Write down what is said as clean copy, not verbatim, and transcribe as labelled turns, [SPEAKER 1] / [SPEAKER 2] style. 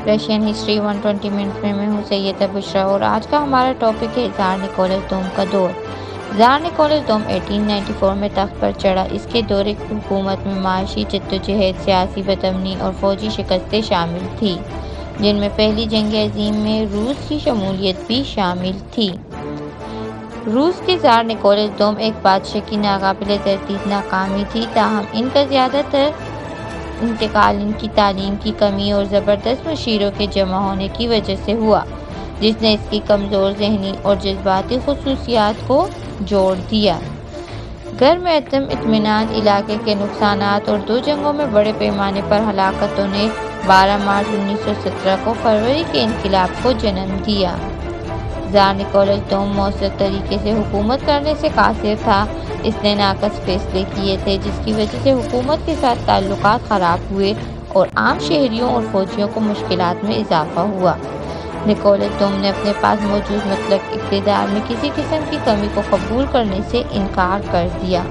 [SPEAKER 1] Russian history 120 minute میں ہوں سیدہ بشرا، اور آج کا ہمارا ٹاپک ہے زار نکولس دوم کا دور۔ زار نکولس دوم 1894 میں تخت پر چڑھا۔ اس کے دور حکومت میں معاشی جدوجہد، سیاسی بدامنی اور فوجی شکستیں شامل تھیں، جن میں پہلی جنگ عظیم میں روس کی شمولیت بھی شامل تھی۔ روس کے زار نکولس دوم ایک بادشاہ کی ناقابل تردید ناکامی تھی، تاہم ان کا زیادہ تر انتقال ان کی تعلیم کی کمی اور زبردست مشیروں کے جمع ہونے کی وجہ سے ہوا، جس نے اس کی کمزور ذہنی اور جذباتی خصوصیات کو جوڑ دیا۔ غیر معدم اطمینان، علاقے کے نقصانات اور دو جنگوں میں بڑے پیمانے پر ہلاکتوں نے 12 مارچ 1917 کو فروری کے انقلاب کو جنم دیا۔ زار نکولس دوم مؤثر طریقے سے حکومت کرنے سے قاصر تھا۔ اس نے ناقص فیصلے کیے تھے، جس کی وجہ سے حکومت کے ساتھ تعلقات خراب ہوئے اور عام شہریوں اور فوجیوں کو مشکلات میں اضافہ ہوا۔ نکولس دوم نے اپنے پاس موجود مطلق اقتدار میں کسی قسم کی کمی کو قبول کرنے سے انکار کر دیا۔